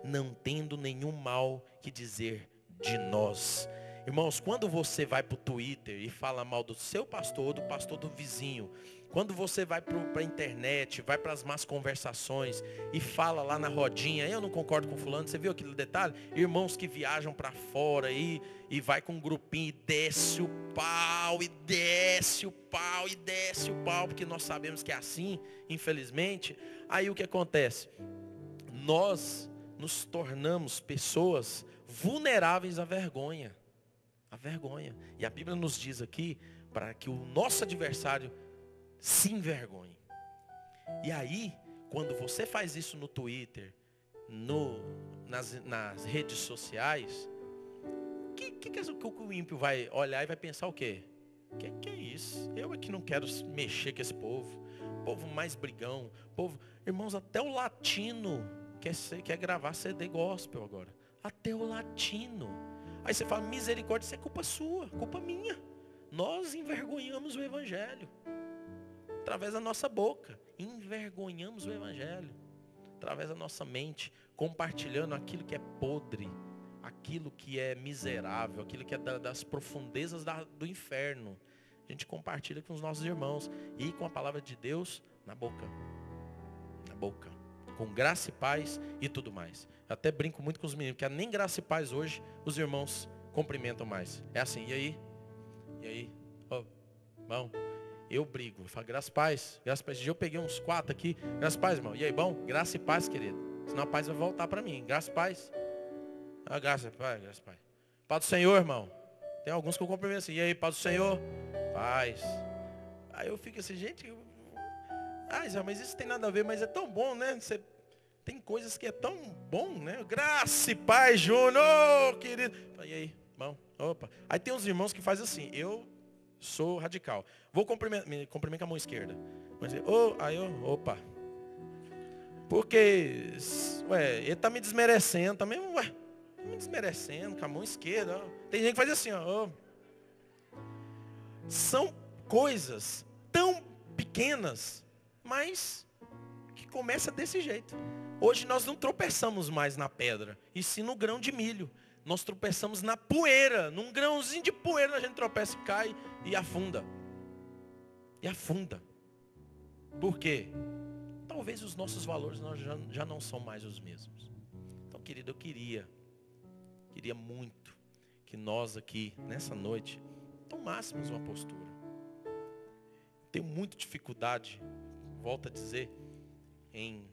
não tendo nenhum mal que dizer de nós. Irmãos, quando você vai para o Twitter e fala mal do seu pastor, do pastor do vizinho, quando você vai para a internet, vai para as más conversações e fala lá na rodinha, eu não concordo com fulano, você viu aquele detalhe? Irmãos que viajam para fora e vai com um grupinho e desce o pau, e desce o pau, e desce o pau, porque nós sabemos que é assim, infelizmente. Aí o que acontece? Nós nos tornamos pessoas vulneráveis à vergonha. A vergonha. E a Bíblia nos diz aqui para que o nosso adversário se envergonhe. E aí, quando você faz isso no Twitter, nas redes sociais, que o ímpio vai olhar e vai pensar o quê? Que é isso? Eu é que não quero mexer com esse povo. Povo mais brigão. Povo, irmãos, até o latino quer gravar CD gospel agora. Até o latino. Aí você fala, misericórdia, isso é culpa sua, culpa minha. Nós envergonhamos o evangelho. Através da nossa boca. Envergonhamos o evangelho. Através da nossa mente. Compartilhando aquilo que é podre. Aquilo que é miserável. Aquilo que é das profundezas do inferno. A gente compartilha com os nossos irmãos. E com a palavra de Deus na boca. Na boca. Com graça e paz e tudo mais. Eu até brinco muito com os meninos, porque nem graça e paz hoje os irmãos cumprimentam mais. É assim, e aí? E aí? Oh, bom, eu brigo. Eu falo, graça e paz. Graça e paz. Esse dia eu peguei uns 4 aqui. Graça e paz, irmão. E aí, bom? Graça e paz, querido. Senão a paz vai voltar para mim. Graça e paz. Ah, graça e paz, graça e paz. Paz do Senhor, irmão. Tem alguns que eu cumprimento assim. E aí, paz do Senhor? Paz. Aí eu fico assim, gente... Zé, mas isso tem nada a ver, mas é tão bom, né? Tem coisas que é tão bom, né? Graça e paz, Júnior, querido. E aí, bom, opa. Aí tem uns irmãos que fazem assim, eu sou radical. Vou me cumprimento com a mão esquerda. Mas, opa. Porque, ele tá me desmerecendo também, tá me desmerecendo com a mão esquerda. Ó. Tem gente que faz assim, ó. São coisas tão pequenas, mas que começa desse jeito. Hoje nós não tropeçamos mais na pedra, e sim no grão de milho. Nós tropeçamos na poeira, num grãozinho de poeira a gente tropeça e cai e afunda. E afunda. Por quê? Talvez os nossos valores já não são mais os mesmos. Então querido, eu queria muito que nós aqui, nessa noite, tomássemos uma postura. Tenho muita dificuldade, volto a dizer, em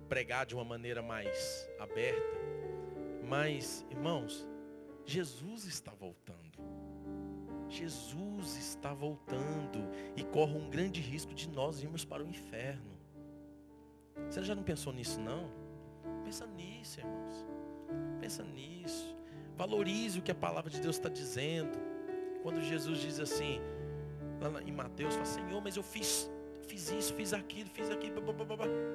pregar de uma maneira mais aberta. Mas, irmãos, Jesus está voltando. Jesus está voltando e corre um grande risco de nós irmos para o inferno. Você já não pensou nisso, não? Pensa nisso, irmãos. Pensa nisso. Valorize o que a palavra de Deus está dizendo. Quando Jesus diz assim, lá em Mateus, fala: Senhor, mas eu fiz isso, fiz aquilo,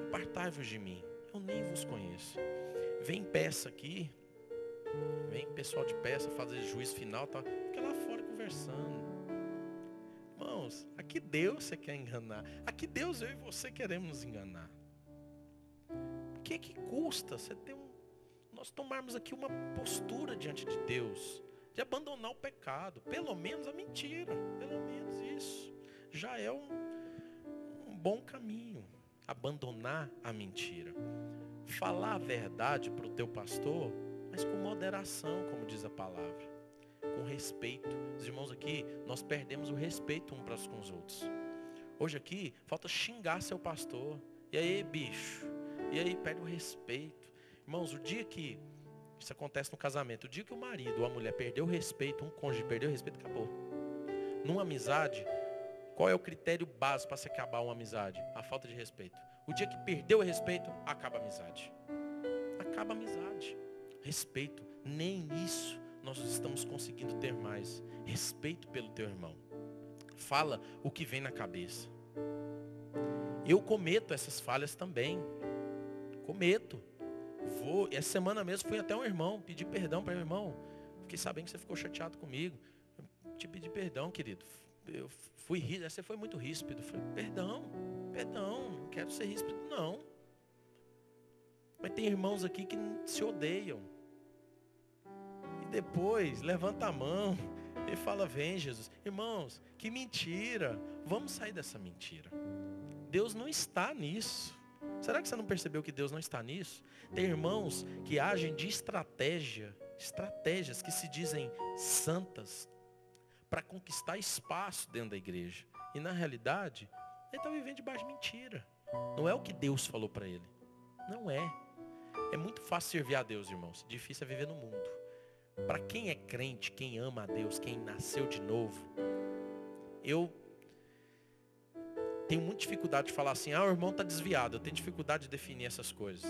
apartai-vos de mim, eu nem vos conheço. Vem peça aqui, vem pessoal de peça fazer juízo final, tá? Fica lá fora conversando. Irmãos, aqui Deus você quer enganar, aqui Deus, eu e você queremos nos enganar. O que custa você ter nós tomarmos aqui uma postura diante de Deus, de abandonar o pecado, pelo menos a mentira, pelo menos isso já é um bom caminho. Abandonar a mentira, falar a verdade para o teu pastor, mas com moderação, como diz a palavra, com respeito. Os irmãos aqui, nós perdemos o respeito uns para com os outros. Hoje aqui, falta xingar seu pastor. E aí, bicho? E aí, perde o respeito. Irmãos, o dia que isso acontece no casamento, o dia que o marido ou a mulher perdeu o respeito, um cônjuge perdeu o respeito, acabou. Numa amizade, qual é o critério básico para se acabar uma amizade? A falta de respeito. O dia que perdeu o respeito, acaba a amizade. Acaba a amizade. Respeito. Nem isso nós estamos conseguindo ter mais. Respeito pelo teu irmão. Fala o que vem na cabeça. Eu cometo essas falhas também. Cometo. Essa semana mesmo fui até um irmão, pedi perdão para o irmão. Fiquei sabendo que você ficou chateado comigo. Eu te pedi perdão, querido. Eu fui ríspido, você foi muito ríspido. Eu falei: perdão, não quero ser ríspido, não. Mas tem irmãos aqui que se odeiam. E depois levanta a mão e fala: vem, Jesus. Irmãos, que mentira. Vamos sair dessa mentira. Deus não está nisso. Será que você não percebeu que Deus não está nisso? Tem irmãos que agem de estratégias que se dizem santas, para conquistar espaço dentro da igreja. E na realidade, ele está vivendo debaixo de mentira. Não é o que Deus falou para ele. Não é. É muito fácil servir a Deus, irmãos. Difícil é viver no mundo. Para quem é crente, quem ama a Deus, quem nasceu de novo, eu tenho muita dificuldade de falar assim: o irmão está desviado. Eu tenho dificuldade de definir essas coisas.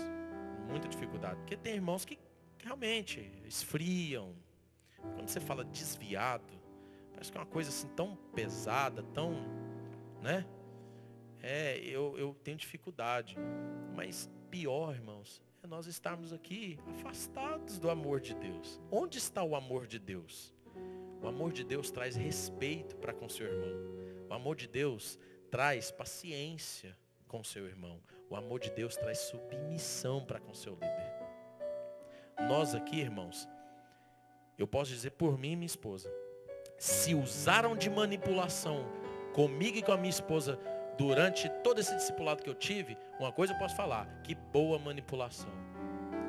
Muita dificuldade. Porque tem irmãos que realmente esfriam. Quando você fala desviado, parece que é uma coisa assim tão pesada, tão, né? Eu tenho dificuldade. Mas pior, irmãos, é nós estarmos aqui afastados do amor de Deus. Onde está o amor de Deus? O amor de Deus traz respeito para com seu irmão. O amor de Deus traz paciência com seu irmão. O amor de Deus traz submissão para com seu líder. Nós aqui, irmãos, eu posso dizer por mim e minha esposa, se usaram de manipulação comigo e com a minha esposa durante todo esse discipulado que eu tive, uma coisa eu posso falar: que boa manipulação.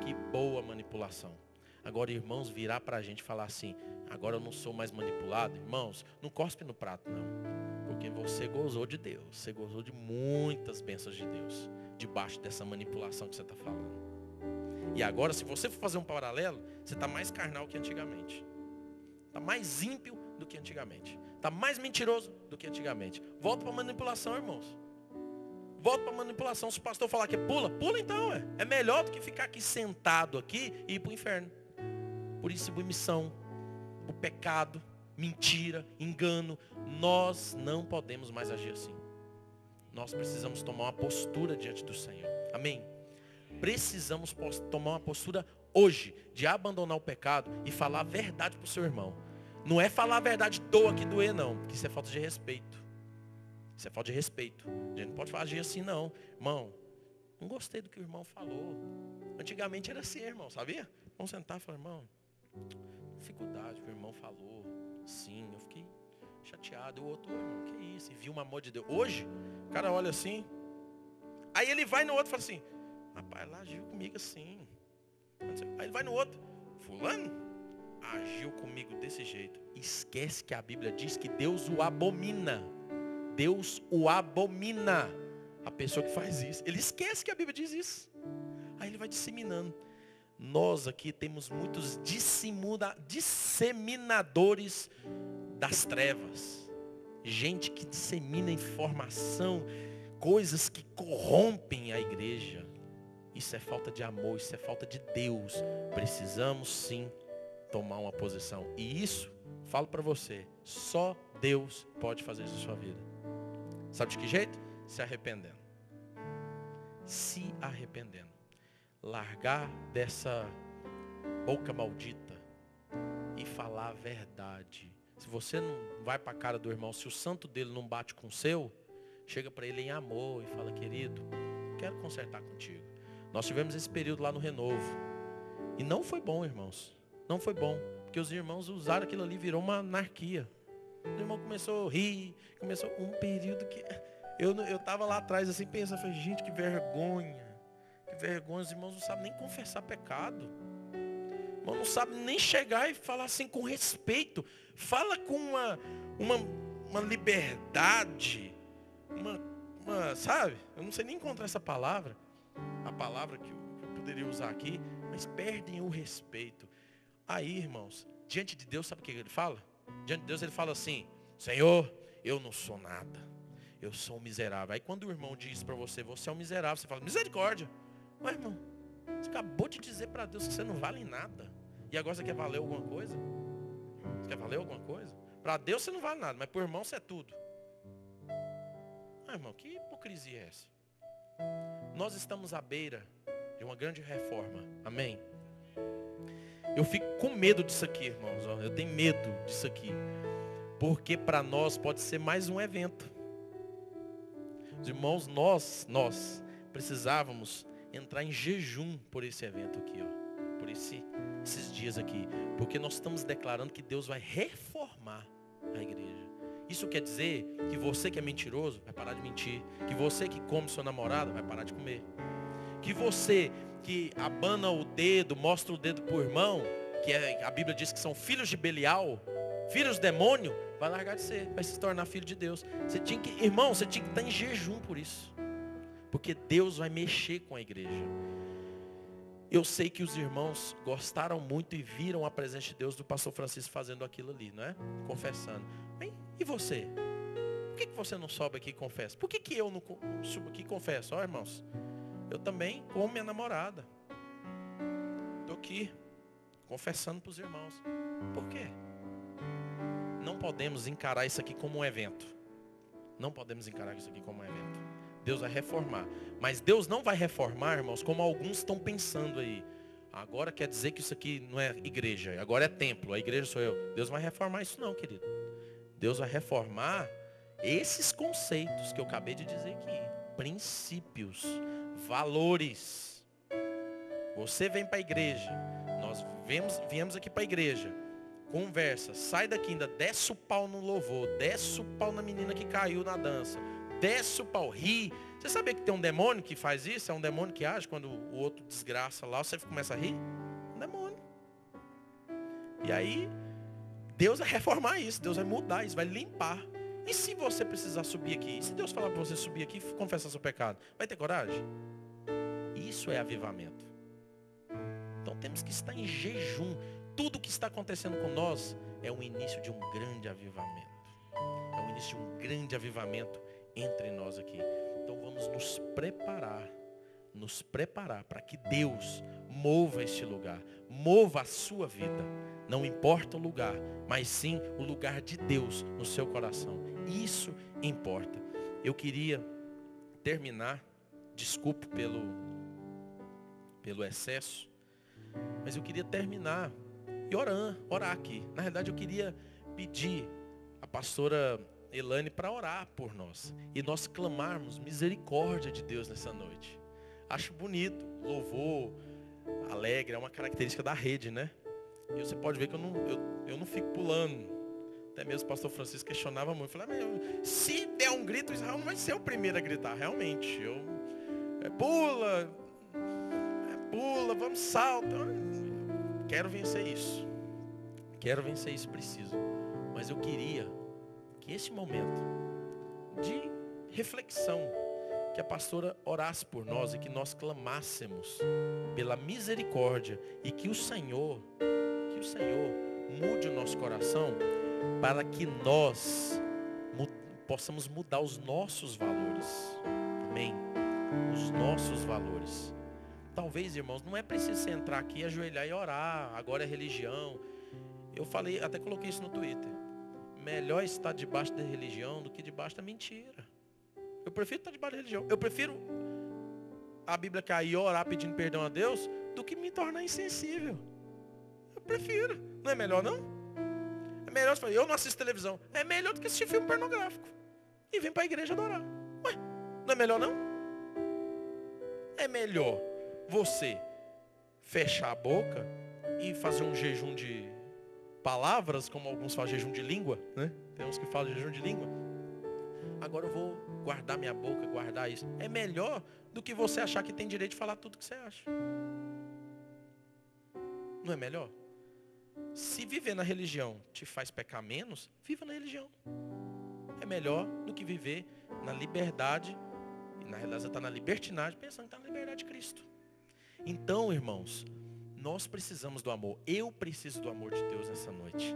Que boa manipulação. Agora, irmãos, virar para a gente e falar assim: agora eu não sou mais manipulado. Irmãos, não cospe no prato, não. Porque você gozou de Deus. Você gozou de muitas bênçãos de Deus, debaixo dessa manipulação que você está falando. E agora, se você for fazer um paralelo, você está mais carnal que antigamente. Está mais ímpio do que antigamente. Está mais mentiroso do que antigamente. Volta para a manipulação, irmãos. Volta para a manipulação. Se o pastor falar que pula, pula então. É melhor do que ficar aqui sentado aqui e ir para o inferno. Por insubmissão, por pecado, mentira, engano. Nós não podemos mais agir assim. Nós precisamos tomar uma postura diante do Senhor. Amém? Precisamos tomar uma postura hoje de abandonar o pecado e falar a verdade para o seu irmão. Não é falar a verdade doa que doer, não. Porque isso é falta de respeito. Isso é falta de respeito. A gente não pode agir assim, não. Irmão, não gostei do que o irmão falou. Antigamente era assim, irmão, sabia? Vamos sentar e falar: irmão, dificuldade que o irmão falou. Sim, eu fiquei chateado. O outro: irmão, que isso? E viu uma amor de Deus. Hoje, o cara olha assim. Aí ele vai no outro e fala assim: Rapaz, ela agiu comigo assim. Aí ele vai no outro. Fulano agiu comigo desse jeito. Esquece que a Bíblia diz que Deus o abomina. Deus o abomina. A pessoa que faz isso. Ele esquece que a Bíblia diz isso. Aí ele vai disseminando. Nós aqui temos muitos disseminadores das trevas. Gente que dissemina informação, coisas que corrompem a igreja. Isso é falta de amor, isso é falta de Deus. Precisamos sim tomar uma posição. E isso, falo para você, só Deus pode fazer isso na sua vida. Sabe de que jeito? Se arrependendo. Se arrependendo. Largar dessa boca maldita e falar a verdade. Se você não vai para a cara do irmão, se o santo dele não bate com o seu, chega para ele em amor e fala: querido, quero consertar contigo. Nós tivemos esse período lá no Renovo. E não foi bom, irmãos. Não foi bom. Porque os irmãos usaram aquilo ali, virou uma anarquia. O irmão começou a rir. Começou um período que... Eu estava lá atrás assim, pensando, falei, gente, que vergonha. Que vergonha. Os irmãos não sabem nem confessar pecado. Os irmãos não sabem nem chegar e falar assim com respeito. Fala com uma liberdade. Sabe? Eu não sei nem encontrar essa palavra. A palavra que eu poderia usar aqui, mas perdem o respeito. Aí, irmãos, diante de Deus, sabe o que ele fala? Diante de Deus ele fala assim: Senhor, eu não sou nada, eu sou um miserável. Aí quando o irmão diz para você, você é um miserável, você fala: misericórdia. Mas irmão, você acabou de dizer para Deus que você não vale nada. E agora você quer valer alguma coisa? Você quer valer alguma coisa? Para Deus você não vale nada, mas para o irmão você é tudo. Ah, irmão, que hipocrisia é essa? Nós estamos à beira de uma grande reforma. Amém? Eu fico com medo disso aqui, irmãos. Eu tenho medo disso aqui. Porque para nós pode ser mais um evento. Os irmãos, nós precisávamos entrar em jejum por esse evento aqui, ó. Por esses dias aqui. Porque nós estamos declarando que Deus vai reformar a igreja. Isso quer dizer que você que é mentiroso vai parar de mentir. Que você que come seu namorado vai parar de comer. Que você que abana o dedo, mostra o dedo para o irmão, a Bíblia diz que são filhos de Belial, filhos do demônio, vai largar de ser, vai se tornar filho de Deus. Irmão, você tinha que estar em jejum por isso. Porque Deus vai mexer com a igreja. Eu sei que os irmãos gostaram muito e viram a presença de Deus do pastor Francisco fazendo aquilo ali, não é? Confessando. Bem, e você? Por que você não sobe aqui e confessa? Por que eu não subo aqui e confesso? Ó, irmãos, eu também como minha namorada. Estou aqui, confessando para os irmãos. Por quê? Não podemos encarar isso aqui como um evento. Não podemos encarar isso aqui como um evento. Deus vai reformar. Mas Deus não vai reformar, irmãos, como alguns estão pensando aí. Agora quer dizer que isso aqui não é igreja, agora é templo, a igreja sou eu. Deus vai reformar isso não, querido. Deus vai reformar esses conceitos que eu acabei de dizer aqui. Princípios, valores. Você vem para a igreja, nós viemos aqui para a igreja, conversa, sai daqui, ainda desce o pau no louvor, desce o pau na menina que caiu na dança, desce o pau, ri. Você sabia que tem um demônio que faz isso? É um demônio que age quando o outro desgraça lá, você começa a rir? Um demônio. E aí, Deus vai reformar isso, Deus vai mudar isso, vai limpar. E se você precisar subir aqui? E se Deus falar para você subir aqui e confessar seu pecado? Vai ter coragem? Isso é avivamento. Então temos que estar em jejum. Tudo que está acontecendo com nós é o início de um grande avivamento. É o início de um grande avivamento entre nós aqui. Então vamos nos preparar para que Deus mova este lugar, mova a sua vida. Não importa o lugar, mas sim o lugar de Deus no seu coração. Isso importa. Eu queria terminar, desculpe pelo excesso, mas eu queria terminar e orar aqui. Na verdade eu queria pedir a pastora Elane para orar por nós. E nós clamarmos misericórdia de Deus nessa noite. Acho bonito, louvor, alegre, é uma característica da rede, né? E você pode ver que eu não fico pulando. Até mesmo o pastor Francisco questionava muito. Falei, se der um grito, Israel não vai ser o primeiro a gritar. Realmente, pula. pula, vamos salta. Quero vencer isso. Quero vencer isso, preciso. Mas eu queria que esse momento de reflexão, que a pastora orasse por nós e que nós clamássemos pela misericórdia e que o Senhor mude o nosso coração para que nós possamos mudar os nossos valores. Amém? Os nossos valores. Talvez, irmãos, não é preciso você entrar aqui, ajoelhar e orar. Agora é religião. Eu falei, até coloquei isso no Twitter. Melhor estar debaixo da religião do que debaixo da mentira. Eu prefiro estar debaixo da religião. Eu prefiro a Bíblia cair e orar pedindo perdão a Deus do que me tornar insensível. Eu prefiro. Não é melhor, não? É melhor você falar, eu não assisto televisão. É melhor do que assistir filme pornográfico. E vir para a igreja adorar. Ué, não é melhor, não? É melhor você fechar a boca e fazer um jejum de palavras, como alguns falam jejum de língua, né? Tem uns que falam jejum de língua. Agora eu vou guardar minha boca, guardar isso. É melhor do que você achar que tem direito de falar tudo que você acha. Não é melhor? Se viver na religião te faz pecar menos, viva na religião. É melhor do que viver na liberdade, e na realidade você está na libertinagem, pensando que está na liberdade de Cristo. Então, irmãos, nós precisamos do amor. Eu preciso do amor de Deus nessa noite.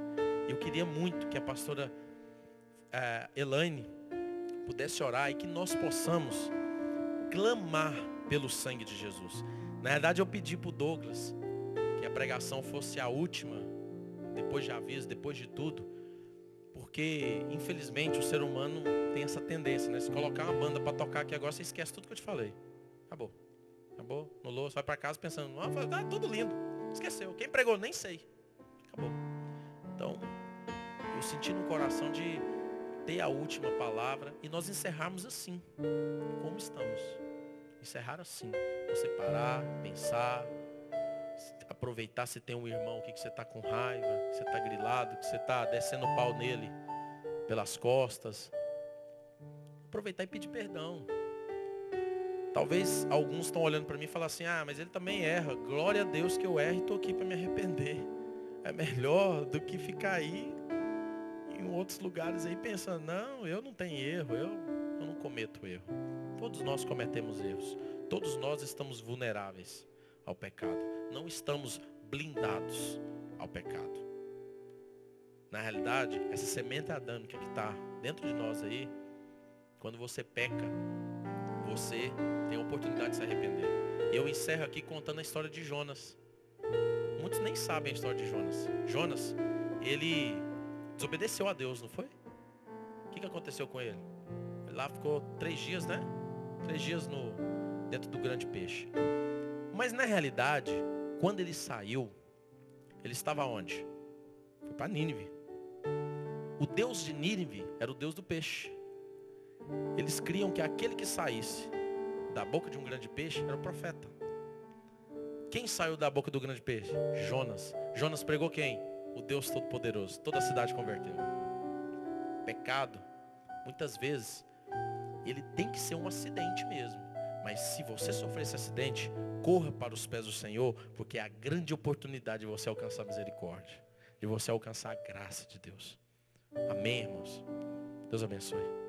Eu queria muito que a pastora Elaine pudesse orar e que nós possamos clamar pelo sangue de Jesus. Na verdade, eu pedi para o Douglas que a pregação fosse a última, depois de aviso, depois de tudo, porque infelizmente o ser humano tem essa tendência, né? Se colocar uma banda para tocar aqui agora, você esquece tudo que eu te falei. Acabou, anulou, você vai para casa pensando, tá tudo lindo, esqueceu, quem pregou, nem sei, acabou. Então, eu senti no coração de ter a última palavra e nós encerrarmos assim, como estamos. Encerrar assim, você parar, pensar, aproveitar se tem um irmão aqui que você está com raiva, que você está grilado, que você está descendo o pau nele pelas costas. Aproveitar e pedir perdão. Talvez alguns estão olhando para mim e falam assim, mas ele também erra. Glória a Deus que eu erro e estou aqui para me arrepender. É melhor do que ficar aí em outros lugares aí pensando, não, eu não tenho erro, eu não cometo erro. Todos nós cometemos erros. Todos nós estamos vulneráveis ao pecado. Não estamos blindados ao pecado. Na realidade, essa semente adâmica que está dentro de nós aí, quando você peca, você tem a oportunidade de se arrepender. Eu encerro aqui contando a história de Jonas. Muitos nem sabem a história de Jonas. Jonas, ele desobedeceu a Deus, não foi? O que aconteceu com ele? Ele lá ficou 3 dias, né? 3 dias dentro do grande peixe. Mas na realidade, quando ele saiu, ele estava onde? Foi para Nínive. O Deus de Nínive era o Deus do peixe. Eles criam que aquele que saísse da boca de um grande peixe era o profeta. Quem saiu da boca do grande peixe? Jonas. Jonas pregou quem? O Deus Todo-Poderoso. Toda a cidade converteu. Pecado, muitas vezes, ele tem que ser um acidente mesmo. Mas se você sofrer esse acidente, corra para os pés do Senhor, porque é a grande oportunidade de você alcançar a misericórdia, de você alcançar a graça de Deus. Amém, irmãos? Deus abençoe.